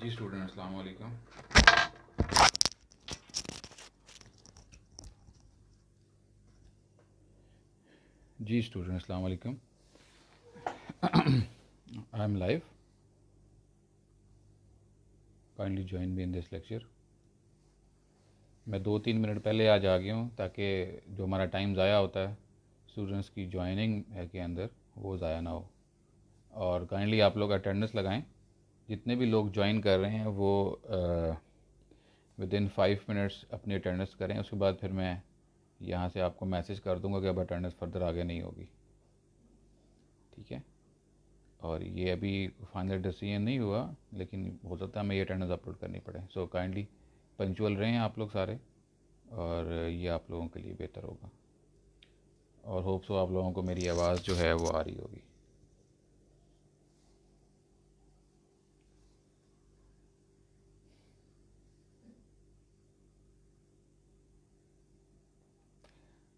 जी student अस्सलाम वालेकुम। जी student अस्सलाम वालेकुम। I am live, kindly join me in this lecture. मैं 2-3 मिनट पहले आज आ गया हूँ ताकि जो हमारा टाइम ज़ाया होता है स्टूडेंट्स की ज्वाइनिंग है के अंदर वो ज़ाया ना हो। और काइंडली आप लोग अटेंडेंस लगाएं। जितने भी लोग ज्वाइन कर रहे हैं वो विद इन 5 मिनट्स अपनी अटेंडेंस करें। उसके बाद फिर मैं यहाँ से आपको मैसेज कर दूँगा कि अब अटेंडेंस फर्दर आगे नहीं होगी, ठीक है। और ये अभी फाइनल डिसीजन नहीं हुआ, लेकिन हो सकता है हमें ये अटेंडेंस अपलोड करनी पड़े। सो काइंडली पंचुअल रहें आप लोग सारे, और ये आप लोगों के लिए बेहतर होगा। और होप सो आप लोगों को मेरी आवाज़ जो है वो आ रही होगी।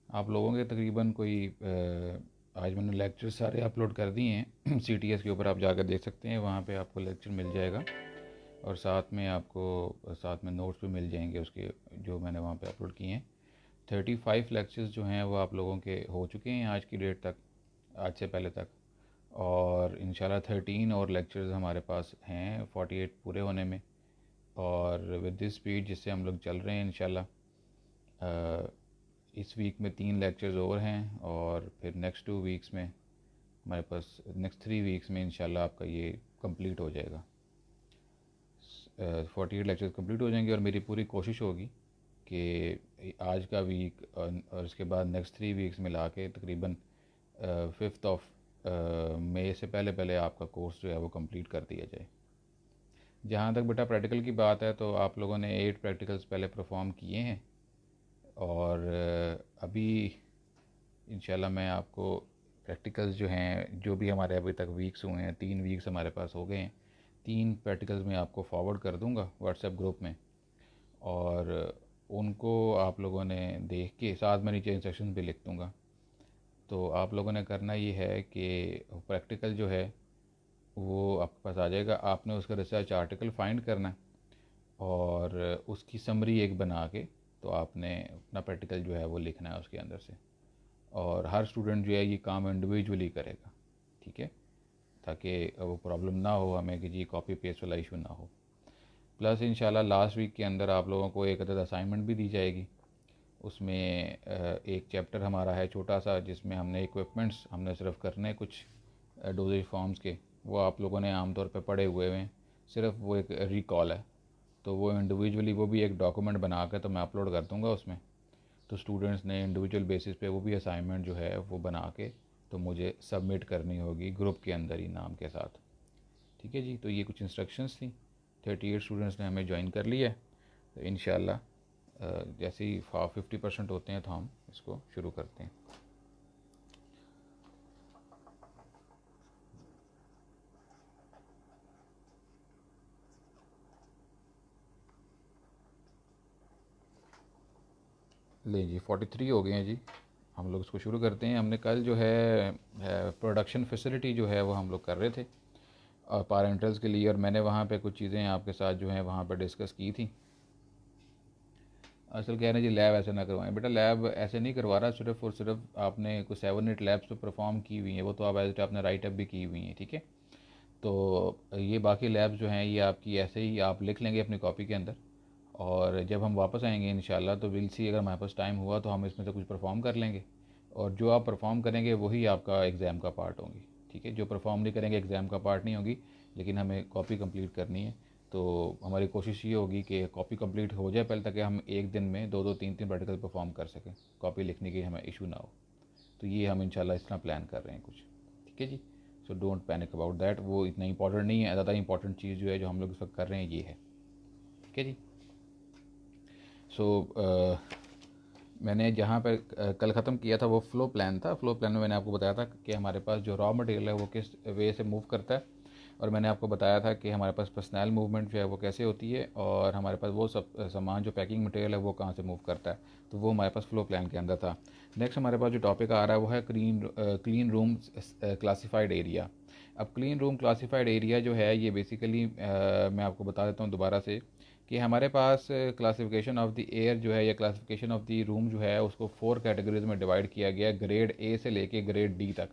आप लोगों के तकरीबन कोई आज मैंने लेक्चर सारे अपलोड कर दिए हैं। CTS के ऊपर आप जाकर देख सकते हैं, वहाँ पे आपको लेक्चर मिल जाएगा। और साथ में आपको साथ में नोट्स भी मिल जाएंगे उसके, जो मैंने वहाँ पे अपलोड किए हैं। 35 लेक्चर्स जो हैं वो आप लोगों के हो चुके हैं आज की डेट तक, आज से पहले तक। और इंशाल्लाह 13 और लेक्चर्स हमारे पास हैं 48 पूरे होने में। और विद दिस स्पीड जिससे हम लोग चल रहे हैं इंशाल्लाह इस वीक में 3 लेक्चर्स और हैं, और फिर नेक्स्ट 2 वीक्स में हमारे पास, नेक्स्ट 3 वीक्स में इंशाल्लाह आपका ये कंप्लीट हो जाएगा। 48 लेक्चर्स कंप्लीट हो जाएंगे। और मेरी पूरी कोशिश होगी कि आज का वीक और उसके बाद नेक्स्ट 3 वीक्स मिला के तकरीबन 5 ऑफ मई से पहले पहले आपका कोर्स जो है वो कंप्लीट कर दिया जाए। जहाँ तक बेटा प्रैक्टिकल की बात है, तो आप लोगों ने 8 प्रैक्टिकल्स पहले परफॉर्म किए हैं। और अभी इंशाल्लाह मैं आपको प्रैक्टिकल्स जो हैं, जो भी हमारे अभी तक वीक्स हुए हैं, 3 वीक्स हमारे पास हो गए हैं, 3 प्रैक्टिकल्स मैं आपको फॉरवर्ड कर दूंगा व्हाट्सएप ग्रुप में। और उनको आप लोगों ने देख के साथ में नीचे इंस्ट्रक्शन भी लिख दूंगा। तो आप लोगों ने करना ये है कि प्रैक्टिकल जो है वो आपके पास आ जाएगा, आपने उसका रिसर्च आर्टिकल फाइंड करना है और उसकी समरी एक बना के तो आपने अपना प्रैक्टिकल जो है वो लिखना है उसके अंदर से। और हर स्टूडेंट जो है ये काम इंडिविजुअली करेगा, ठीक है, ताकि वो प्रॉब्लम ना हो हमें कि जी कॉपी पेस्ट वाला इशू ना हो। प्लस इंशाल्लाह लास्ट वीक के अंदर आप लोगों को एक अदद असाइनमेंट भी दी जाएगी। उसमें एक चैप्टर हमारा है छोटा सा, जिसमें हमने इक्विपमेंट्स हमने सिर्फ करने कुछ डोजेज फॉर्म्स के, वो आप लोगों ने आमतौर पे पढ़े हुए हैं, सिर्फ वो एक रिकॉल है। तो वो इंडिविजुअली वो भी एक डॉक्यूमेंट बना के तो मैं अपलोड कर दूँगा उसमें। तो स्टूडेंट्स ने इंडिविजुअल बेसिस पे वो भी असाइनमेंट जो है वो बना के तो मुझे सबमिट करनी होगी ग्रुप के अंदर ही नाम के साथ, ठीक है जी। तो ये कुछ इंस्ट्रक्शंस थी। 38 स्टूडेंट्स ने हमें ज्वाइन कर लिया है। तो इंशाल्लाह जैसे ही 50% होते हैं तो हम इसको शुरू करते हैं। ले जी 43 हो गए हैं जी, हम लोग इसको शुरू करते हैं। हमने कल जो है प्रोडक्शन फैसिलिटी जो है वो हम लोग कर रहे थे और पारेंटल्स के लिए, और मैंने वहाँ पे कुछ चीज़ें आपके साथ जो हैं वहाँ पे डिस्कस की थी। असल कह रहे हैं जी लैब ऐसे ना करवाएं। बेटा लैब ऐसे नहीं करवा रहा, सिर्फ और सिर्फ आपने कुछ 7-8 लैब्स तो परफॉर्म की हुई हैं, वो तो आप एज आपने राइट अप भी की हुई हैं, ठीक है। तो ये बाकी लैब्स जो हैं ये आपकी ऐसे ही आप लिख लेंगे अपनी कॉपी के अंदर, और जब हम वापस आएंगे इंशाल्लाह तो विल सी, अगर हमारे पास टाइम हुआ तो हम इसमें से कुछ परफॉर्म कर लेंगे। और जो आप परफॉर्म करेंगे वही आपका एग्ज़ाम का पार्ट होंगी, ठीक है। जो परफॉर्म नहीं करेंगे एग्ज़ाम का पार्ट नहीं होगी, लेकिन हमें कॉपी कंप्लीट करनी है। तो हमारी कोशिश ये होगी कि कॉपी कंप्लीट हो जाए पहले, ताकि हम एक दिन में 2-2 3-3 प्रैक्टिकल परफॉर्म कर सकें, कॉपी लिखने की हमें इशू ना हो। तो ये हम इंशाल्लाह इस तरह प्लान कर रहे हैं कुछ, ठीक है जी। So don't panic about that, वो इतना इंपॉर्टेंट नहीं है। ज़्यादा इंपॉर्टेंट चीज़ जो है जो हम लोग इस वक्त कर रहे हैं ये है, ठीक है जी। सो मैंने जहाँ पर कल ख़त्म किया था वो फ़्लो प्लान था। फ़्लो प्लान में मैंने आपको बताया था कि हमारे पास जो रॉ मटेरियल है वो किस वे से मूव करता है, और मैंने आपको बताया था कि हमारे पास पर्सनल मूवमेंट जो है वो कैसे होती है, और हमारे पास वो सब सामान जो पैकिंग मटेरियल है वो कहाँ से मूव करता है। तो वो हमारे पास फ़्लो प्लान के अंदर था। नेक्स्ट हमारे पास जो टॉपिक आ रहा है वो है क्लीन रूम क्लासिफाइड एरिया। अब क्लीन रूम क्लासिफाइड एरिया जो है ये बेसिकली मैं आपको बता देता हूँ दोबारा से कि हमारे पास क्लासिफिकेशन ऑफ द एयर जो है या क्लासिफिकेशन ऑफ द रूम जो है उसको 4 कैटेगरीज में डिवाइड किया गया है, ग्रेड ए से लेके ग्रेड डी तक।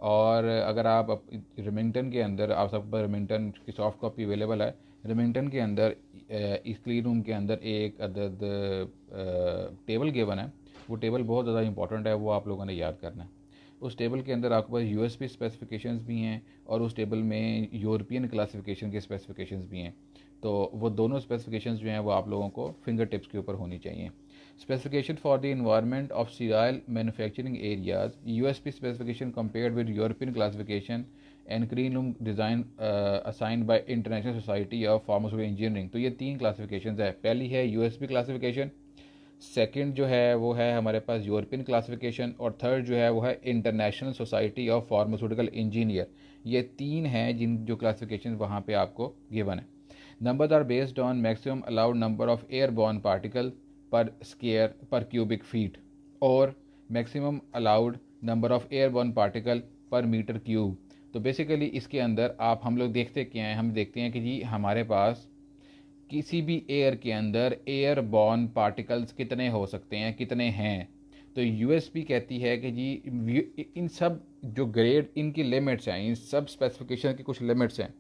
और अगर आप रिमिंगटन के अंदर, आप सब पर रिमिंगटन की सॉफ्ट कॉपी अवेलेबल है, रिमिंगटन के अंदर इस क्लीन रूम के अंदर एक अदद टेबल गिवन है। वो टेबल बहुत ज़्यादा इंपॉर्टेंट है, वो आप लोगों ने याद करना है। उस टेबल के अंदर आपके पास यूएसपी स्पेसिफिकेशंस भी हैं और उस टेबल में यूरोपियन क्लासिफिकेशन के स्पेसिफिकेशंस भी हैं। तो वो दोनों स्पेसिफिकेशंस जो हैं वो आप लोगों को फिंगर टिप्स के ऊपर होनी चाहिए। Specification for the environment of sterile manufacturing areas, USP specification compared with European classification and clean room design assigned by International Society of Pharmaceutical Engineering। तो ये 3 क्लासिफिकेशन है। पहली है यूएसपी क्लासिफिकेशन, सेकंड जो है वो है हमारे पास यूरोपियन क्लासिफिकेशन, और थर्ड जो है वो है international society of pharmaceutical engineer. ये 3 हैं जिन जो क्लासिफिकेशन वहाँ पे आपको गिवन है। Numbers are based on maximum allowed number of airborne particle per square per cubic feet और maximum allowed number of airborne particle per metre cube. तो basically इसके अंदर हम लोग देखते क्या हैं, हम देखते हैं कि जी हमारे पास किसी भी एयर के अंदर एयरबॉर्न पार्टिकल्स कितने हो सकते हैं, कितने हैं। तो यूएसपी कहती है कि जी इन सब जो ग्रेड इनकी लिमिट्स हैं, इन सब स्पेसिफिकेशन की कुछ लिमिट्स हैं।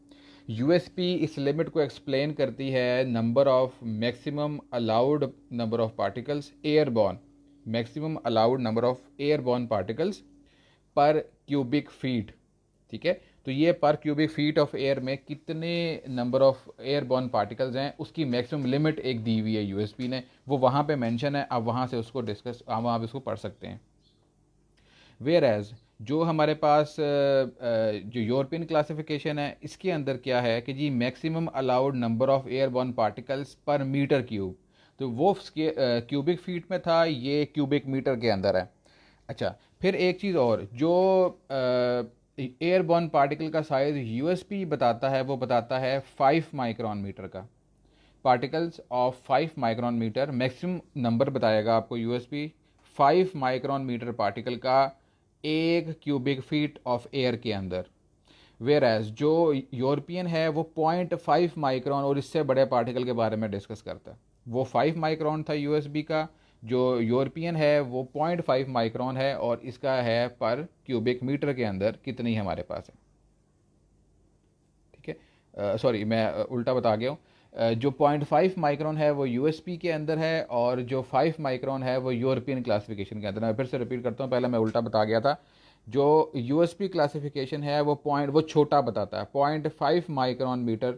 यूएसपी इस लिमिट को एक्सप्लेन करती है number of maximum allowed number of particles airborne, maximum allowed number of airborne particles पर क्यूबिक फीट। ठीक है, तो ये पर क्यूबिक फीट ऑफ एयर में कितने नंबर ऑफ एयरबॉर्न पार्टिकल्स हैं उसकी मैक्सिमम लिमिट एक दी हुई है यूएसपी ने, वो वहाँ पे मेंशन है। आप वहाँ से उसको डिस्कस, आप वहाँ पे उसको पढ़ सकते हैं। वेयर एज जो हमारे पास जो यूरोपियन क्लासिफिकेशन है इसके अंदर क्या है कि जी maximum allowed number of airborne particles per metre cube, तो वो क्यूबिक फीट में था, ये क्यूबिक मीटर के अंदर है। अच्छा, फिर एक चीज़ और, जो एयरबॉर्न पार्टिकल का साइज यूएसपी बताता है वो बताता है 5 माइक्रोन मीटर का। Particles of 5 micron metre maximum number बताएगा आपको यूएसपी 5 माइक्रोन मीटर पार्टिकल का एक क्यूबिक फीट ऑफ एयर के अंदर। वेयर एज जो यूरोपियन है वो 0.5 माइक्रोन और इससे बड़े पार्टिकल के बारे में डिस्कस करता है। वो 5 माइक्रोन था यूएसबी का, जो यूरोपियन है वो 0.5 माइक्रोन है और इसका है पर क्यूबिक मीटर के अंदर कितनी हमारे पास है। ठीक है, सॉरी मैं उल्टा बता गया हूँ। जो 0.5 माइक्रोन है वो यूएसपी के अंदर है और जो 5 माइक्रोन है वो यूरोपियन क्लासिफिकेशन के अंदर है। मैं फिर से रिपीट करता हूँ, पहले मैं उल्टा बता गया था। जो यूएसपी क्लासिफिकेशन है वो छोटा बताता है, 0.5 माइक्रोन मीटर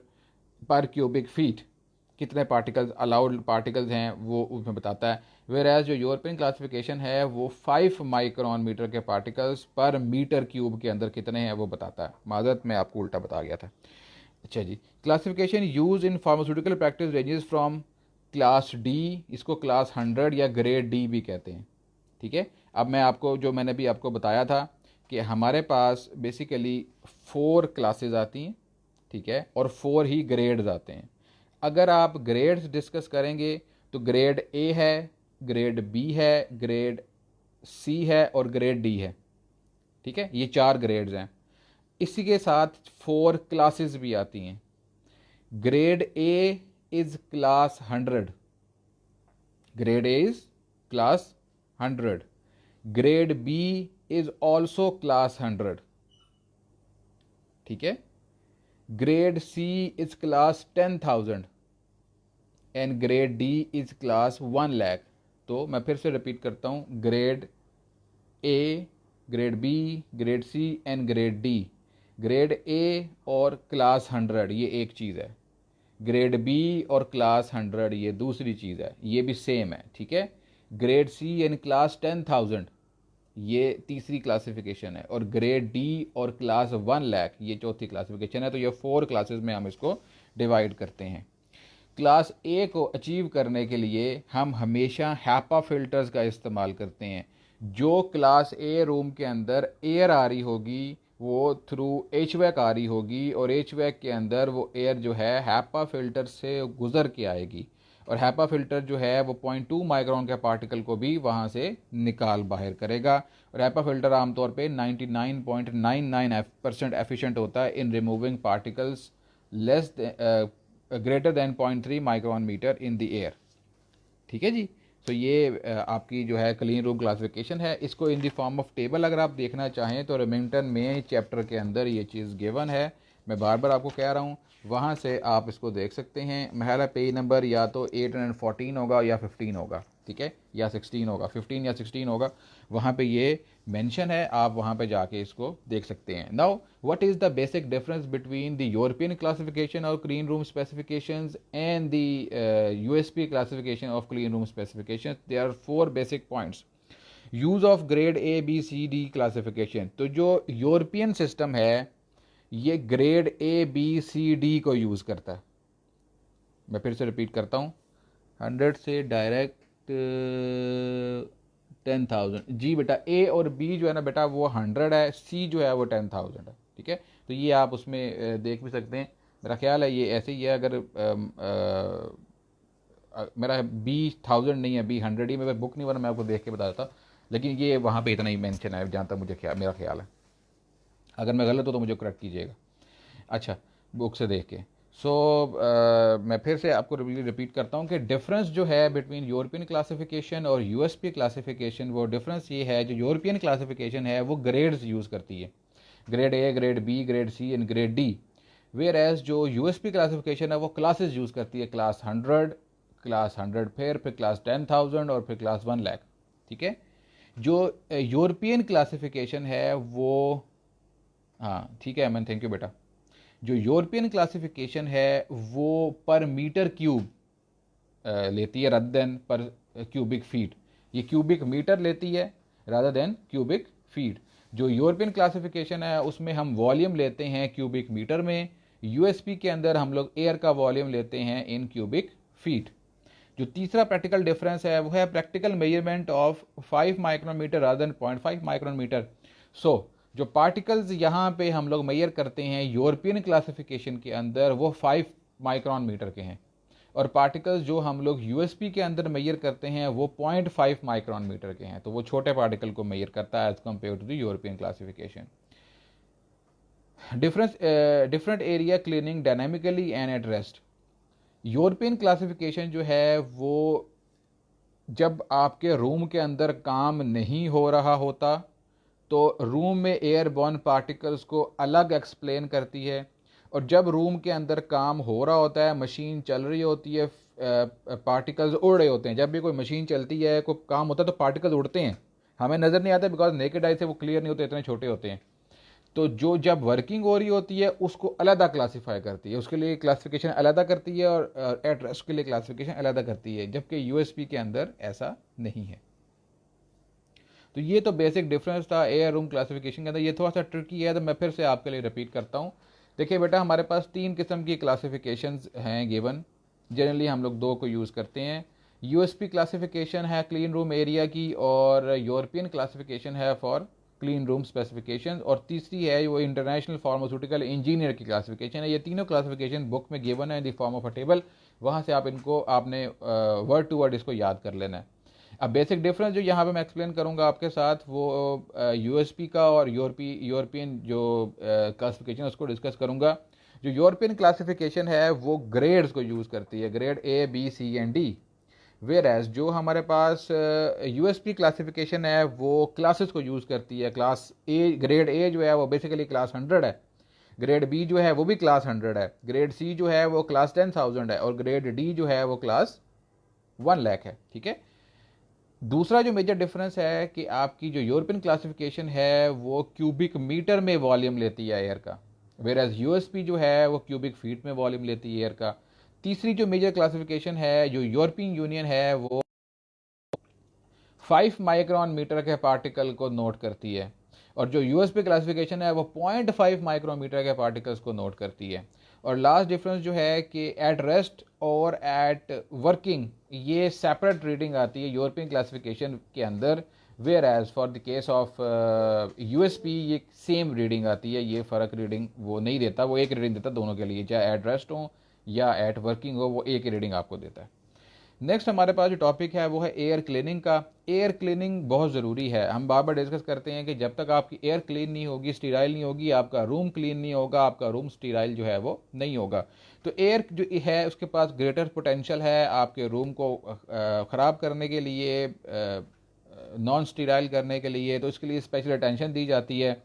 पर क्यूबिक फीट कितने पार्टिकल्स अलाउड पार्टिकल्स हैं वो उसमें बताता है। वेयर एज जो यूरोपियन क्लासिफिकेशन है वो 5 माइक्रोन मीटर के पार्टिकल्स पर मीटर क्यूब के अंदर कितने हैं वो बताता है। माजरत मैं आपको उल्टा बता गया था। अच्छा जी, classification used in pharmaceutical practice ranges from class D, इसको क्लास 100 या ग्रेड डी भी कहते हैं। ठीक है, अब मैं आपको जो मैंने भी आपको बताया था कि हमारे पास बेसिकली 4 क्लासेस आती हैं। ठीक है, और 4 ही ग्रेड्स आते हैं। अगर आप ग्रेड्स डिस्कस करेंगे तो ग्रेड ए है, ग्रेड बी है, ग्रेड सी है और ग्रेड डी है। ठीक है, ये 4 ग्रेड्स हैं। इसी के साथ 4 क्लासेस भी आती हैं। Grade A is class 100, grade A is class 100, grade B is also class 100। ठीक है, grade C is class 10,000 and grade D is class 1 lakh. तो मैं फिर से रिपीट करता हूं, grade A, grade B, grade C and grade D. Grade A और class 100 ये एक चीज़ है, ग्रेड बी और क्लास 100 ये दूसरी चीज़ है, ये भी सेम है। ठीक है, ग्रेड सी एंड क्लास 10,000 ये तीसरी क्लासिफिकेशन है और ग्रेड डी और क्लास 1 लाख ये चौथी क्लासिफिकेशन है। तो ये 4 क्लासेस में हम इसको डिवाइड करते हैं। क्लास ए को अचीव करने के लिए हम हमेशा हैपा फिल्टर्स का इस्तेमाल करते हैं। जो क्लास ए रूम के अंदर एयर आ रही होगी वो थ्रू एचवैक आ रही होगी और एचवैक के अंदर वो एयर जो है हैपा फिल्टर से गुजर के आएगी और हैपा फिल्टर जो है वो 0.2 माइक्रोन के पार्टिकल को भी वहाँ से निकाल बाहर करेगा। और हैपा फिल्टर आमतौर पे 99.99% एफिशिएंट होता है in removing particles less greater than 0.3 micron metre in the air. ठीक है जी। तो ये आपकी जो है क्लीन रूम क्लासिफिकेशन है। इसको in the form of table अगर आप देखना चाहें तो रेमिंगटन में चैप्टर के अंदर ये चीज़ गिवन है। मैं बार बार आपको कह रहा हूँ, वहाँ से आप इसको देख सकते हैं। मेरा पेज नंबर या तो 814 होगा या 15 होगा, ठीक है, या 16 होगा, 15 या 16 होगा, वहाँ पे ये मेंशन है, आप वहाँ पे जाके इसको देख सकते हैं। Now what is the basic difference between the European classification और clean room specifications and the USP classification of clean room specification? There are 4 basic points. Use of grade A B C D classification, तो जो European system है ये grade A B C D को use करता है। मैं फिर से रिपीट करता हूँ, 100 से डायरेक्ट 10,000। जी बेटा, ए और बी जो है ना बेटा वो 100 है, सी जो है वो 10,000 है, ठीक है। तो ये आप उसमें देख भी सकते हैं। मेरा ख्याल है ये ऐसे ही है। अगर मेरा बी 1000 नहीं है, बी 100 ही। मेरा बुक नहीं बना, मैं आपको देख के बता देता, लेकिन ये वहाँ पे इतना ही मेंशन है जहाँ तक मुझे मेरा ख्याल है। अगर मैं गलत हो तो मुझे करेक्ट कीजिएगा। अच्छा, बुक से देख के। मैं फिर से आपको रिपीट करता हूँ कि डिफरेंस जो है बिटवीन यूरोपियन क्लासिफिकेशन और यूएसपी क्लासिफिकेशन, वो डिफरेंस ये है, जो यूरोपियन क्लासिफिकेशन है वो ग्रेड्स यूज़ करती है, grade A, grade B, grade C and grade D. Whereas जो यूएसपी क्लासिफिकेशन है वो क्लासेस यूज़ करती है, क्लास 100, क्लास 100 फिर क्लास 10,000 और फिर क्लास 1 लाख, ठीक है। जो यूरोपियन क्लासिफिकेशन है वो, हाँ ठीक है मैन, थैंक यू बेटा। जो यूरोपियन क्लासिफिकेशन है वो पर मीटर क्यूब लेती है रादर देन पर क्यूबिक फीट। ये क्यूबिक मीटर लेती है रादर देन क्यूबिक फीट। जो यूरोपियन क्लासिफिकेशन है उसमें हम वॉल्यूम लेते हैं क्यूबिक मीटर में, यूएसपी के अंदर हम लोग एयर का वॉल्यूम लेते हैं इन क्यूबिक फीट। जो तीसरा प्रैक्टिकल डिफरेंस है वो है practical measurement of 5 micrometre rather than 0.5 micrometre. So जो पार्टिकल्स यहाँ पे हम लोग मेजर करते हैं यूरोपियन क्लासिफिकेशन के अंदर वो 5 माइक्रोन मीटर के हैं, और पार्टिकल्स जो हम लोग यूएसपी के अंदर मेजर करते हैं वो 0.5 माइक्रोन मीटर के हैं। तो वो छोटे पार्टिकल को मेजर करता है as compare to the European classification. Different area cleaning dynamically and at rest. European classification जो है वो जब आपके रूम के अंदर काम नहीं हो रहा होता तो रूम में एयरबॉर्न पार्टिकल्स को अलग एक्सप्लेन करती है, और जब रूम के अंदर काम हो रहा होता है, मशीन चल रही होती है, पार्टिकल्स उड़ रहे होते हैं। जब भी कोई मशीन चलती है, कोई काम होता है, तो पार्टिकल्स उड़ते हैं, हमें नज़र नहीं आता बिकॉज नेकेड आई से वो क्लियर नहीं होते, इतने छोटे होते हैं। तो जो जब वर्किंग हो रही होती है उसको अलग क्लासीफाई करती है, उसके लिए क्लासिफिकेशन अलग करती है, और एट रेस्ट के लिए क्लासिफिकेशन अलग करती है, जबकि यूएसपी के अंदर ऐसा नहीं है। तो ये तो बेसिक डिफरेंस था एयर रूम क्लासिफिकेशन के अंदर। ये थोड़ा सा ट्रिकी है तो मैं फिर से आपके लिए रिपीट करता हूँ। देखिए बेटा, हमारे पास 3 किस्म की क्लासिफिकेशंस हैं गिवन। जनरली हम लोग 2 को यूज़ करते हैं। यूएसपी क्लासिफिकेशन है क्लीन रूम एरिया की, और यूरोपियन क्लासिफिकेशन है फॉर क्लीन रूम स्पेसिफिकेशन, और तीसरी है वो इंटरनेशनल फार्मास्यूटिकल इंजीनियर की क्लासिफिकेशन है। ये तीनों क्लासिफिकेशन बुक में गिवन है in the form of a table, वहाँ से आप इनको आपने वर्ड टू वर्ड इसको याद कर लेना है। अब बेसिक डिफरेंस जो यहाँ पे मैं एक्सप्लेन करूँगा आपके साथ वो यूएसपी का और यूरोपियन जो क्लासिफिकेशन उसको डिस्कस करूँगा। जो यूरोपियन क्लासिफिकेशन है वो ग्रेड्स को यूज़ करती है, grade A B C and D. Whereas जो हमारे पास यूएसपी क्लासिफिकेशन है वो क्लासेस को यूज़ करती है। क्लास ए, ग्रेड ए जो है वो बेसिकली क्लास 100 है, ग्रेड बी जो है वो भी क्लास 100 है, ग्रेड सी जो है वो क्लास 10,000 है, और ग्रेड डी जो है वो क्लास 1 लाख है, ठीक है। दूसरा जो मेजर डिफरेंस है कि आपकी जो यूरोपियन क्लासिफिकेशन है वो क्यूबिक मीटर में वॉल्यूम लेती है एयर का, वेयर एज यूएसपी जो है वो क्यूबिक फीट में वॉल्यूम लेती है एयर का। तीसरी जो मेजर क्लासिफिकेशन है जो यूरोपियन यूनियन है वो 5 माइक्रोन मीटर के पार्टिकल को नोट करती है, और जो यूएसपी क्लासिफिकेशन है वो 0.5 माइक्रोमीटर के पार्टिकल्स को नोट करती है। और लास्ट डिफरेंस जो है कि एट रेस्ट और एट वर्किंग ये सेपरेट रीडिंग आती है यूरोपियन क्लासिफिकेशन के अंदर, whereas for the case of USP ये सेम रीडिंग आती है, ये फ़र्क रीडिंग वो नहीं देता, वो एक रीडिंग देता दोनों के लिए, चाहे एट रेस्ट हो या एट वर्किंग हो, वो एक रीडिंग आपको देता है। नेक्स्ट हमारे पास जो टॉपिक है वो है एयर क्लीनिंग का। एयर क्लीनिंग बहुत ज़रूरी है। हम बार बार डिस्कस करते हैं कि जब तक आपकी एयर क्लीन नहीं होगी, स्टीराइल नहीं होगी, आपका रूम क्लीन नहीं होगा, आपका रूम स्टीराइल जो है वो नहीं होगा। तो एयर जो है उसके पास ग्रेटर पोटेंशियल है आपके रूम को ख़राब करने के लिए, नॉन स्टीराइल करने के लिए, तो इसके लिए स्पेशल अटेंशन दी जाती है।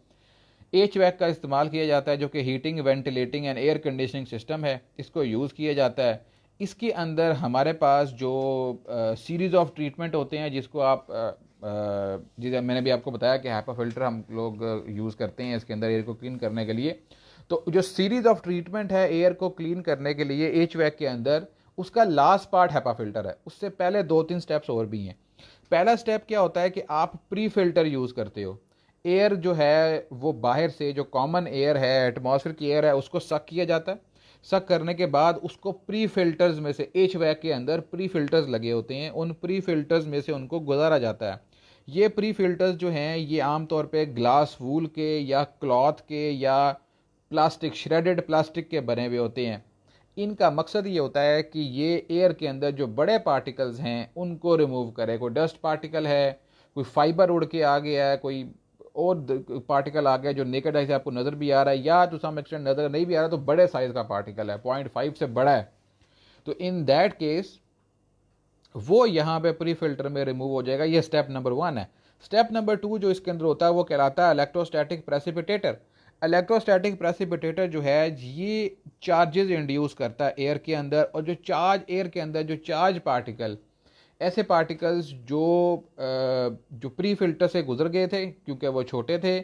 एच वैक का इस्तेमाल किया जाता है जो कि heating, ventilating and air conditioning system है, इसको यूज़ किया जाता है। इसके अंदर हमारे पास जो सीरीज़ ऑफ ट्रीटमेंट होते हैं जिसको आप जिसे मैंने भी आपको बताया कि HEPA फिल्टर हम लोग यूज़ करते हैं इसके अंदर एयर को क्लीन करने के लिए। तो जो सीरीज़ ऑफ ट्रीटमेंट है एयर को क्लीन करने के लिए एच वैक के अंदर, उसका लास्ट पार्ट HEPA फिल्टर है। उससे पहले 2-3 स्टेप्स और भी हैं। पहला स्टेप क्या होता है कि आप प्री फिल्टर यूज़ करते हो। एयर जो है वो बाहर से जो कॉमन एयर है, एटमॉस्फेयर की एयर है, उसको सक किया जाता है। सक करने के बाद उसको प्री फिल्टर्स में से, एच वैक के अंदर प्री फिल्टर्स लगे होते हैं, उन प्री फिल्टर्स में से उनको गुजारा जाता है। ये प्री फिल्टर्स जो हैं ये आमतौर पे ग्लास वूल के या क्लॉथ के या प्लास्टिक, श्रेडेड प्लास्टिक के बने हुए होते हैं। इनका मकसद ये होता है कि ये एयर के अंदर जो बड़े पार्टिकल्स हैं उनको रिमूव करे। कोई डस्ट पार्टिकल है, कोई फाइबर उड़ के आ गया है, कोई और पार्टिकल आ गया जो नेकेड आई से आपको नज़र भी आ रहा है, या टू सम एक्सटेंट नज़र नहीं भी आ रहा, तो बड़े साइज़ का पार्टिकल है, 0.5 से बड़ा है, तो इन दैट केस वो यहाँ पे प्री फिल्टर में रिमूव हो जाएगा। ये स्टेप नंबर 1 है। स्टेप नंबर 2 जो इसके अंदर होता है वो कहलाता है इलेक्ट्रोस्टैटिक प्रेसिपिटेटर। इलेक्ट्रोस्टैटिक प्रेसिपिटेटर जो है ये चार्जेस इंड्यूस करता है एयर के अंदर, और जो चार्ज एयर के अंदर जो चार्ज पार्टिकल, ऐसे पार्टिकल्स जो प्री फिल्टर से गुजर गए थे क्योंकि वो छोटे थे,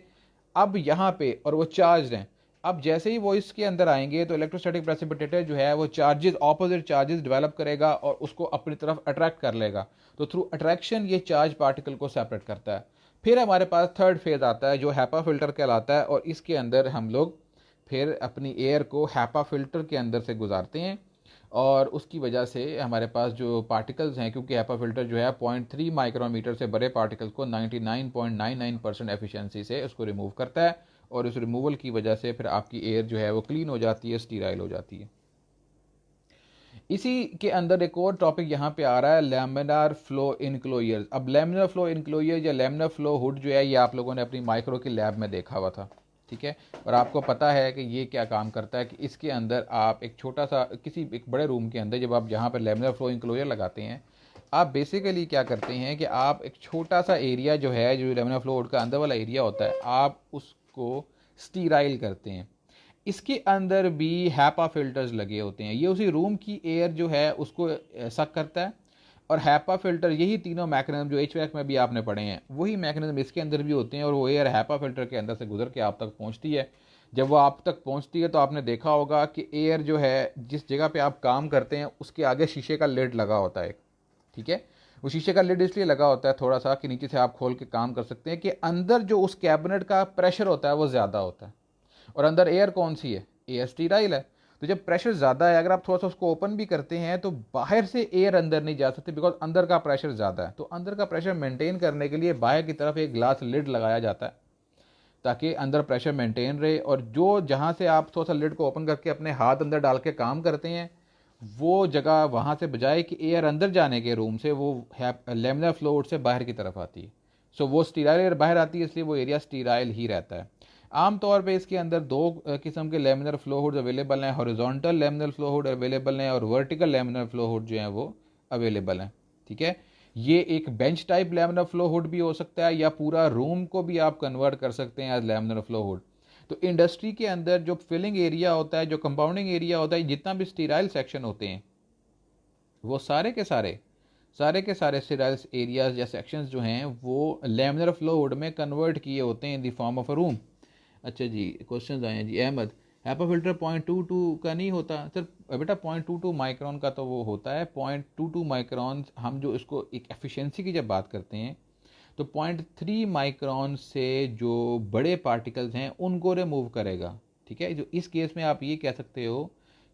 अब यहाँ पे और वो चार्ज हैं, अब जैसे ही वो इसके अंदर आएंगे तो इलेक्ट्रोस्टैटिक प्रेसिपिटेटर जो है वो चार्जेस, ऑपोजिट चार्जेस डेवलप करेगा और उसको अपनी तरफ अट्रैक्ट कर लेगा। तो थ्रू अट्रैक्शन ये चार्ज पार्टिकल को सेपरेट करता है। फिर हमारे पास थर्ड फेज आता है जो हैपा फिल्टर कहलाता है, और इसके अंदर हम लोग फिर अपनी एयर को हैपा फिल्टर के अंदर से गुजारते हैं, और उसकी वजह से हमारे पास जो पार्टिकल्स हैं, क्योंकि HEPA फिल्टर जो है 0.3 माइक्रोमीटर से बड़े पार्टिकल्स को 99.99% एफिशिएंसी से उसको रिमूव करता है, और उस रिमूवल की वजह से फिर आपकी एयर जो है वो क्लीन हो जाती है, स्टीराइल हो जाती है। इसी के अंदर एक और टॉपिक यहाँ पे आ रहा है, लैमिनार फ्लो इनक्लोजर्स। अब लैमिनार फ्लो इनक्लोजर या लैमिनार फ्लो हुड जो है ये आप लोगों ने अपनी माइक्रो की लैब में देखा हुआ था, ठीक है, और आपको पता है कि ये क्या काम करता है कि इसके अंदर आप एक छोटा सा किसी एक बड़े रूम के अंदर जब आप यहाँ पर लैमिनार फ्लो इनक्लोजर लगाते हैं, आप बेसिकली क्या करते हैं कि आप एक छोटा सा एरिया जो है, जो लैमिनार फ्लो हुड का अंदर वाला एरिया होता है, आप उसको स्टीराइल करते हैं। इसके अंदर भी हैपा फिल्टर्स लगे होते हैं। ये उसी रूम की एयर जो है उसको सक करता है, और हैपा फिल्टर, यही तीनों मैकेनिज्म जो एचवैक में भी आपने पढ़े हैं वही मैकेनिज्म इसके अंदर भी होते हैं, और वो एयर हैपा फिल्टर के अंदर से गुजर के आप तक पहुंचती है। जब वो आप तक पहुंचती है तो आपने देखा होगा कि एयर जो है, जिस जगह पे आप काम करते हैं उसके आगे शीशे का लिड लगा होता है, ठीक है। वो शीशे का लिड इसलिए लगा होता है थोड़ा सा कि नीचे से आप खोल के काम कर सकते हैं, कि अंदर जो उस कैबिनेट का प्रेशर होता है वो ज़्यादा होता है, और अंदर एयर कौन सी है, एयर स्टीराइल है। तो जब प्रेशर ज़्यादा है, अगर आप थोड़ा सा उसको ओपन भी करते हैं तो बाहर से एयर अंदर नहीं जा सकती, बिकॉज अंदर का प्रेशर ज़्यादा है। तो अंदर का प्रेशर मेंटेन करने के लिए बाहर की तरफ एक ग्लास लिड लगाया जाता है ताकि अंदर प्रेशर मेंटेन रहे, और जो जहाँ से आप थोड़ा सा लिड को ओपन करके अपने हाथ अंदर डाल के काम करते हैं वो जगह वहाँ से बजाय कि एयर अंदर जाने के रूम से, वो लैमिनार फ्लो हुड से बाहर की तरफ आती है। सो वो स्टीराइल एयर बाहर आती है, इसलिए वो एरिया स्टीराइल ही रहता है। आमतौर पे इसके अंदर दो किस्म के लैमिनर फ्लो हुड अवेलेबल हैं, horizontal laminar flow hood available हैं और वर्टिकल लैमिनर फ्लो हुड जो हैं वो अवेलेबल हैं, ठीक है। ये एक bench type laminar flow hood भी हो सकता है, या पूरा रूम को भी आप कन्वर्ट कर सकते हैं एज लैमिनर फ्लो हुड। तो इंडस्ट्री के अंदर जो फिलिंग एरिया होता है, जो कंपाउंडिंग एरिया होता है, जितना भी स्टीराइल सेक्शन होते हैं, वो सारे के सारे स्टीराइल एरियाज या सेक्शंस जो हैं वो लैमिनर फ्लो हुड में कन्वर्ट किए होते हैं in the form of a room. अच्छा जी, क्वेश्चन आए हैं जी। अहमद, हैपा फिल्टर 0.22 का नहीं होता सर? बेटा 0.22 माइक्रोन का तो वो होता है। 0.22 माइक्रोन, हम जो इसको एक एफिशिएंसी की जब बात करते हैं तो 0.3 माइक्रोन से जो बड़े पार्टिकल्स हैं उनको रिमूव करेगा, ठीक है। जो इस केस में आप ये कह सकते हो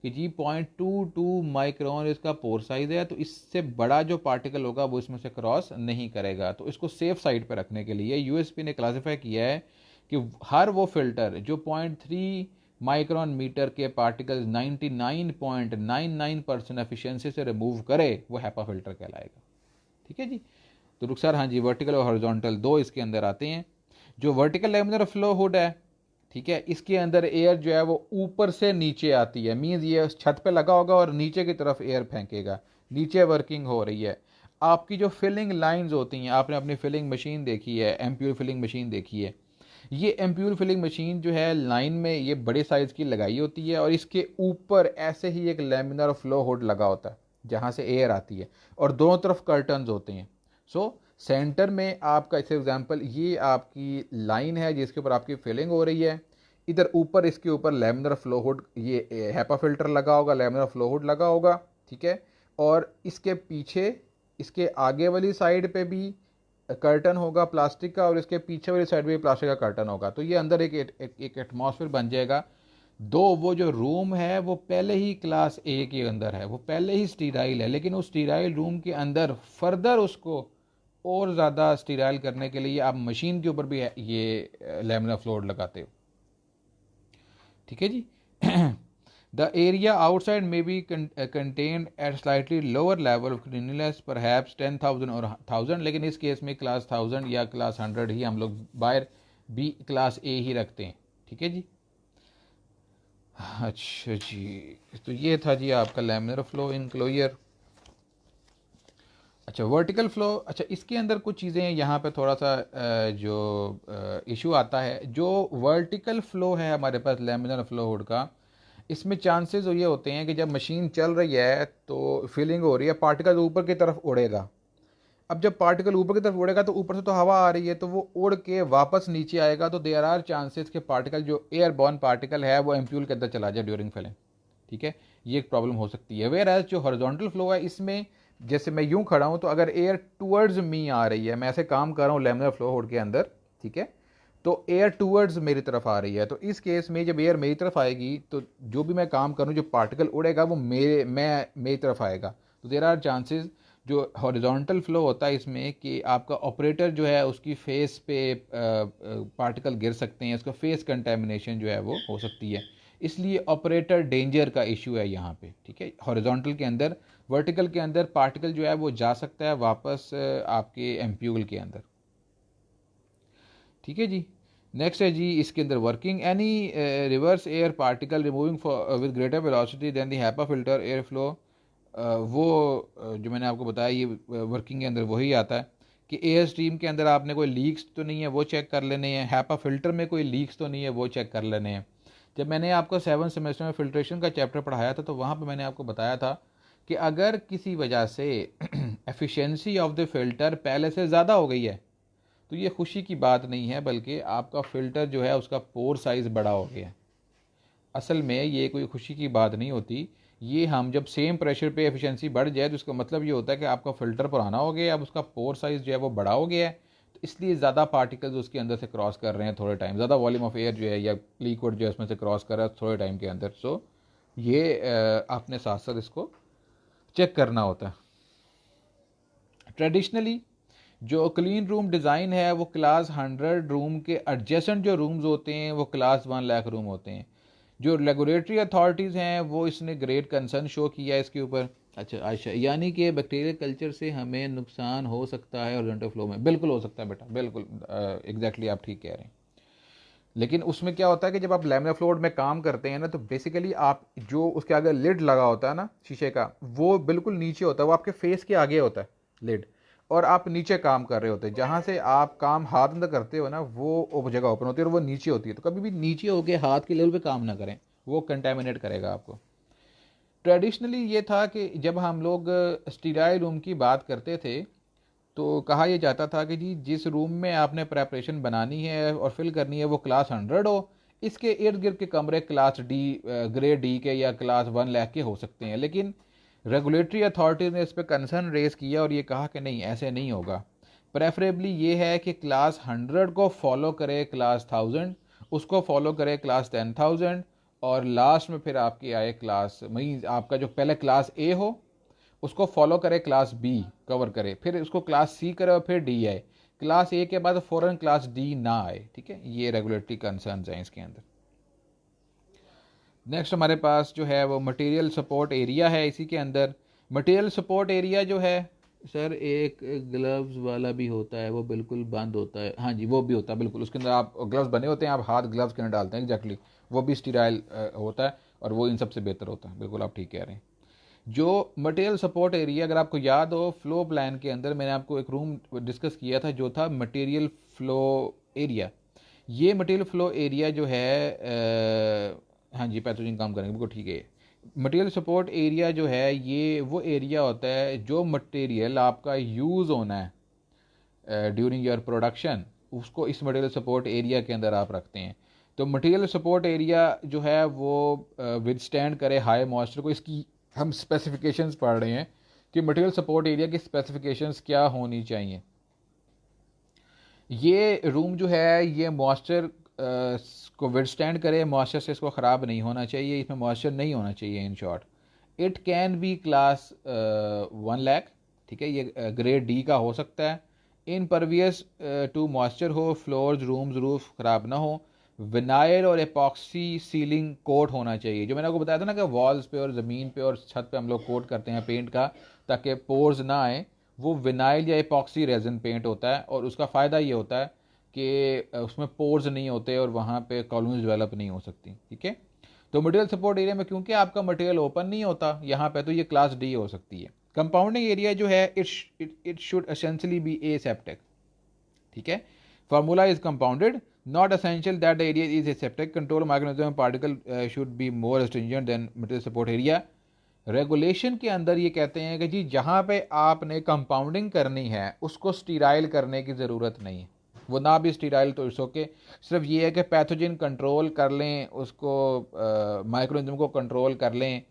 कि जी 0.22 माइक्रोन इसका पोर साइज है, तो इससे बड़ा जो पार्टिकल होगा वो इसमें से क्रॉस नहीं करेगा। तो इसको सेफ साइड पर रखने के लिए यूएसपी ने क्लासिफाई किया है कि हर वो फिल्टर जो 0.3 माइक्रोन मीटर के पार्टिकल्स 99.99% एफिशिएंसी से रिमूव करे वो हैपा फिल्टर कहलाएगा। ठीक है जी। तो रुखसार हाँ जी, वर्टिकल और हॉरिजॉन्टल दो इसके अंदर आते हैं। जो वर्टिकल लैमिनार फ्लो हुड है, ठीक है, इसके अंदर एयर जो है वो ऊपर से नीचे आती है, मीन्स ये छत पे लगा होगा और नीचे की तरफ एयर फेंकेगा, नीचे वर्किंग हो रही है। आपकी जो फिलिंग लाइंस होती हैं, आपने अपनी फिलिंग मशीन देखी है, एम्प्यूल फिलिंग मशीन देखी है, ये एम्प्यूल फिलिंग मशीन जो है लाइन में ये बड़े साइज़ की लगाई होती है और इसके ऊपर ऐसे ही एक लैमिनार फ्लो हुड लगा होता है जहाँ से एयर आती है और दोनों तरफ कर्टन्स होते हैं। सो सेंटर में आपका, इस एग्जांपल ये आपकी लाइन है जिसके ऊपर आपकी फिलिंग हो रही है, इधर ऊपर इसके ऊपर लैमिनार फ्लो हुड, ये हैपा फिल्टर लगा होगा, लैमिनार फ्लो हुड लगा होगा, ठीक है, और इसके पीछे, इसके आगे वाली साइड पे भी कर्टन होगा प्लास्टिक का और इसके पीछे वाली साइड में भी प्लास्टिक का कर्टन होगा। तो ये अंदर एक एटमॉस्फेयर बन जाएगा। दो वो जो रूम है वो पहले ही क्लास ए के अंदर है, वो पहले ही स्टीराइल है, लेकिन उस स्टीराइल रूम के अंदर फर्दर उसको और ज़्यादा स्टीराइल करने के लिए आप मशीन के ऊपर भी ये लैमिनार फ्लो हुड लगाते हो। ठीक है जी। The area outside may be contained at slightly lower level of cleanliness perhaps 10,000 और 1000, लेकिन इस केस में क्लास 1000 या क्लास 100 ही हम लोग बाहर बी क्लास ए ही रखते हैं। ठीक है जी। अच्छा जी, तो ये था जी आपका लैमिनार फ्लो इनक्लोजर। अच्छा, वर्टिकल फ्लो, अच्छा इसके अंदर कुछ चीज़ें यहाँ पे थोड़ा सा जो इशू आता है, जो वर्टिकल फ्लो है हमारे पास लैमिनार फ्लो हुड का, इसमें चांसेस ये होते हैं कि जब मशीन चल रही है तो फीलिंग हो रही है, पार्टिकल ऊपर की तरफ उड़ेगा। अब जब पार्टिकल ऊपर की तरफ उड़ेगा तो ऊपर से तो हवा आ रही है, तो वो उड़ के वापस नीचे आएगा, तो देयर आर चांसेस के पार्टिकल, जो एयरबॉर्न पार्टिकल है, वो एम्प्यूल के अंदर चला जाए ड्यूरिंग फिलिंग। ठीक है, ये एक प्रॉब्लम हो सकती है। वेयर एज जो हॉरिजॉन्टल फ्लो है, इसमें जैसे मैं यूं खड़ा हूं तो अगर एयर टूवर्ड्स मी आ रही है, मैं ऐसे काम कर रहा हूं लैमिनार फ्लो हुड के अंदर, ठीक है, तो एयर टूवर्ड्स मेरी तरफ आ रही है, तो इस केस में जब एयर मेरी तरफ आएगी तो जो भी मैं काम करूं, जो पार्टिकल उड़ेगा वो मेरी तरफ आएगा। तो देयर आर चांसेस, जो हॉरिजॉन्टल फ्लो होता है इसमें, कि आपका ऑपरेटर जो है उसकी फेस पे पार्टिकल गिर सकते हैं, उसका फेस कंटेमिनेशन जो है वो हो सकती है, इसलिए ऑपरेटर डेंजर का इशू है यहाँ पे। ठीक है, हॉरिजॉन्टल के अंदर, वर्टिकल के अंदर पार्टिकल जो है वो जा सकता है वापस आपके एम्प्यूल के अंदर। ठीक है जी। नेक्स्ट है जी इसके अंदर working, any reverse air particle removing with greater velocity than the HEPA filter air flow, वो जो मैंने आपको बताया ये वर्किंग के अंदर वही आता है कि एयर स्ट्रीम के अंदर आपने कोई लीक्स तो नहीं है वो चेक कर लेने हैं, हैपा फिल्टर में कोई लीक्स तो नहीं है वो चेक कर लेने हैं। जब मैंने आपको 7th सेमेस्टर में फिल्ट्रेशन का चैप्टर पढ़ाया था तो वहाँ पे मैंने आपको बताया था कि अगर किसी वजह से एफिशिएंसी ऑफ द फिल्टर पहले से ज़्यादा हो गई है तो ये खुशी की बात नहीं है, बल्कि आपका फ़िल्टर जो है उसका पोर साइज़ बड़ा हो गया है। असल में ये कोई खुशी की बात नहीं होती, ये हम जब सेम प्रेशर पे एफिशिएंसी बढ़ जाए तो इसका मतलब ये होता है कि आपका फ़िल्टर पुराना हो गया है, अब उसका पोर साइज़ जो है वो बड़ा हो गया है, तो इसलिए ज़्यादा पार्टिकल्स उसके अंदर से क्रॉस कर रहे हैं थोड़े टाइम, ज़्यादा वॉल्यूम ऑफ एयर जो है या लिक्विड जो है उसमें से क्रॉस कर रहा है थोड़े टाइम के अंदर। सो ये आपने साथ साथ इसको चेक करना होता है। ट्रेडिशनली जो क्लीन रूम डिज़ाइन है वो क्लास 100 रूम के एडजेसेंट जो रूम्स होते हैं वो क्लास 1 लाख रूम होते हैं। जो रेगुलेटरी अथॉरिटीज़ हैं वो इसने ग्रेट कंसर्न शो किया है इसके ऊपर। अच्छा, यानी कि बैक्टीरियल कल्चर से हमें नुकसान हो सकता है हॉरिजॉन्टल फ्लो में? बिल्कुल हो सकता है बेटा, बिल्कुल एग्जैक्टली आप ठीक कह रहे हैं। लेकिन उसमें क्या होता है कि जब आप लैमिनार फ्लो हुड में काम करते हैं ना, तो बेसिकली आप जो उसके आगे लिड लगा होता है ना शीशे का, वो बिल्कुल नीचे होता है, वो आपके फेस के आगे होता है लिड, और आप नीचे काम कर रहे होते हैं, जहाँ से आप काम हाथ अंदर करते हो ना वो जगह ओपन होती है और वो नीचे होती है। तो कभी भी नीचे होके हाथ के लेवल पे काम ना करें, वो कंटेमिनेट करेगा आपको। ट्रेडिशनली ये था कि जब हम लोग स्टीराइल रूम की बात करते थे तो कहा यह जाता था कि जी जिस रूम में आपने प्रेपरेशन बनानी है और फिल करनी है वो क्लास 100 हो, इसके इर्द गिर्द के कमरे क्लास डी, ग्रेड डी के या क्लास 1 लाख के हो सकते हैं। लेकिन रेगुलेटरी अथॉरिटीज़ ने इस पर कंसर्न रेज किया और ये कहा कि नहीं, ऐसे नहीं होगा। प्रेफरेबली ये है कि क्लास 100 को फॉलो करे क्लास 1000, उसको फॉलो करे क्लास 10,000, और लास्ट में फिर आपकी आए क्लास, वही आपका जो पहले क्लास ए हो उसको फॉलो करे क्लास बी कवर करे, फिर उसको क्लास सी करे और फिर डी आए, क्लास ए के बाद फ़ौरन क्लास डी ना आए। ठीक है, ये रेगुलेटरी कंसर्न्स हैं इसके अंदर। नेक्स्ट हमारे पास जो है वो मटेरियल सपोर्ट एरिया है। इसी के अंदर मटेरियल सपोर्ट एरिया जो है सर, एक ग्लव्स वाला भी होता है, वो बिल्कुल बंद होता है, हाँ जी वो भी होता है बिल्कुल, उसके अंदर आप ग्लव्स बने होते हैं, आप हाथ ग्लव्स के अंदर डालते हैं एग्जैक्टली, वो भी स्टीराइल होता है और वो इन सबसे बेहतर होता है, बिल्कुल आप ठीक कह रहे हैं। जो मटेरियल सपोर्ट एरिया, अगर आपको याद हो फ्लो प्लान के अंदर मैंने आपको एक रूम डिस्कस किया था जो था मटेरियल फ्लो एरिया। ये मटेरियल फ्लो एरिया जो है हाँ जी पैथोजन काम करेंगे बिल्कुल ठीक है। मटेरियल सपोर्ट एरिया जो है ये वो एरिया होता है जो मटेरियल आपका यूज़ होना है ड्यूरिंग योर प्रोडक्शन, उसको इस मटेरियल सपोर्ट एरिया के अंदर आप रखते हैं। तो मटेरियल सपोर्ट एरिया जो है वो विदस्टैंड करे हाई मॉइस्चर को। इसकी हम स्पेसिफिकेशंस पढ़ रहे हैं कि मटेरियल सपोर्ट एरिया की स्पेसिफिकेशंस क्या होनी चाहिए। ये रूम जो है ये मॉइस्चर को विदस्टैंड करे, मॉइस्चर से इसको ख़राब नहीं होना चाहिए, इसमें मॉइस्चर नहीं होना चाहिए in short. It can be class 1 lakh, ठीक है, ये ग्रेड डी का हो सकता है। इन परवियस टू मॉइस्चर हो, फ्लोर्स रूम्स रूफ ख़राब ना हो। विनाइल और एपॉक्सी सीलिंग कोट होना चाहिए, जो मैंने आपको बताया था ना कि वॉल्स पे और ज़मीन पे और छत पे हम लोग कोट करते हैं पेंट का ताकि पोर्स ना आए, वो विनाइल या एपॉक्सी रेजिन पेंट होता है और उसका फ़ायदा ये होता है कि उसमें पोर्स नहीं होते और वहाँ पे कॉलोनीज डेवलप नहीं हो सकती, ठीक है। तो मटेरियल सपोर्ट एरिया में क्योंकि आपका मटेरियल ओपन नहीं होता यहाँ पे, तो ये क्लास डी हो सकती है। कंपाउंडिंग एरिया जो है it should essentially be aseptic, ठीक है। Formula is compounded, not essential that the area is aseptic, control mechanism particle should be more stringent than material support area. Regulation के अंदर ये कहते हैं कि जी जहाँ पे आपने कंपाउंडिंग करनी है उसको स्टीराइल करने की ज़रूरत नहीं है, वो ना भी स्टीराइल तो इट्स ओके, सिर्फ ये है कि पैथोजन कंट्रोल कर लें उसको, माइक्रोनिज्म को कंट्रोल कर लें,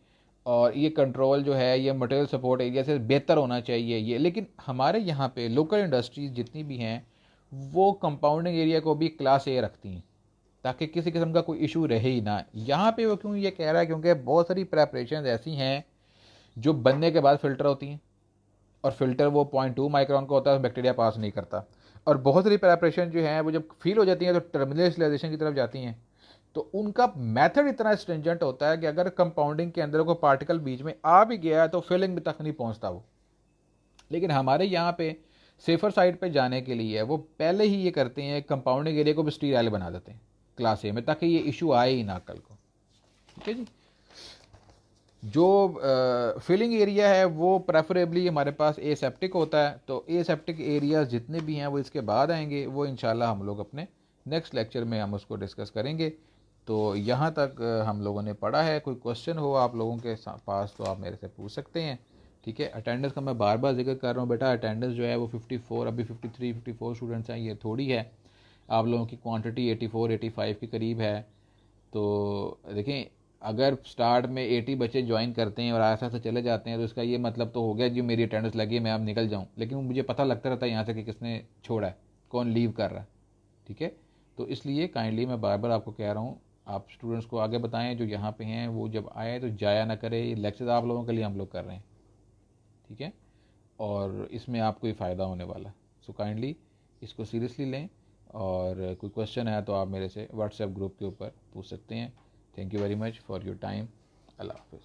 और ये कंट्रोल जो है ये मटेरियल सपोर्ट एरिया से बेहतर होना चाहिए ये। लेकिन हमारे यहाँ पे लोकल इंडस्ट्रीज जितनी भी हैं वो कंपाउंडिंग एरिया को भी क्लास ए रखती हैं ताकि किसी किस्म का कोई इशू रहे ही ना। यहाँ पे वो क्यों ये कह रहा है, क्योंकि बहुत सारी प्रेपरेशन ऐसी हैं जो बनने के बाद फ़िल्टर होती हैं, और फिल्टर वो 0.2 माइक्रोन का होता है, बैक्टीरिया पास नहीं करता। और बहुत सारी प्रेपरेशन जो हैं वो जब फील हो जाती हैं तो टर्मिनल स्टेरिलाइजेशन की तरफ जाती हैं, तो उनका मेथड इतना स्ट्रिंजेंट होता है कि अगर कंपाउंडिंग के अंदर कोई पार्टिकल बीच में आ भी गया है तो फिलिंग तक नहीं पहुंचता वो। लेकिन हमारे यहाँ पे सेफर साइड पे जाने के लिए वो पहले ही ये करते हैं, कंपाउंडिंग एरिया को भी स्टीराइल बना देते हैं क्लास ए में, ताकि ये इशू आए ही ना कल को, ठीक है जी। जो फिलिंग एरिया है वो प्रेफरेबली हमारे पास एसेप्टिक होता है, तो एसेप्टिक एरियाज जितने भी हैं वो इसके बाद आएंगे, वो इंशाल्लाह हम लोग अपने नेक्स्ट लेक्चर में हम उसको डिस्कस करेंगे। तो यहाँ तक हम लोगों ने पढ़ा है। कोई क्वेश्चन हो आप लोगों के पास तो आप मेरे से पूछ सकते हैं, ठीक है। अटेंडेंस का मैं बार बार जिक्र कर रहा हूँ बेटा, अटेंडेंस जो है वो 54, अभी 53-54 स्टूडेंट्स हैं, ये थोड़ी है। आप लोगों की क्वांटिटी 84-85 के करीब है। तो देखें, अगर स्टार्ट में 80 बच्चे ज्वाइन करते हैं और आस्ते आस्ते चले जाते हैं तो इसका ये मतलब तो हो गया जी मेरी अटेंडेंस लगी है मैं अब निकल जाऊँ, लेकिन मुझे पता लगता रहता है यहाँ से कि किसने छोड़ा है, कौन लीव कर रहा है, ठीक है। तो इसलिए काइंडली मैं बार बार आपको कह रहा हूँ, आप स्टूडेंट्स को आगे बताएं जो यहाँ पे हैं, वो जब आए तो जाया ना करे, ये लेक्चर आप लोगों के लिए हम लोग कर रहे हैं, ठीक है, और इसमें आपको ही फ़ायदा होने वाला है। सो काइंडली इसको सीरियसली लें, और कोई क्वेश्चन है तो आप मेरे से व्हाट्सएप ग्रुप के ऊपर पूछ सकते हैं। Thank you very much for your time. अल्लाह हाफिज़।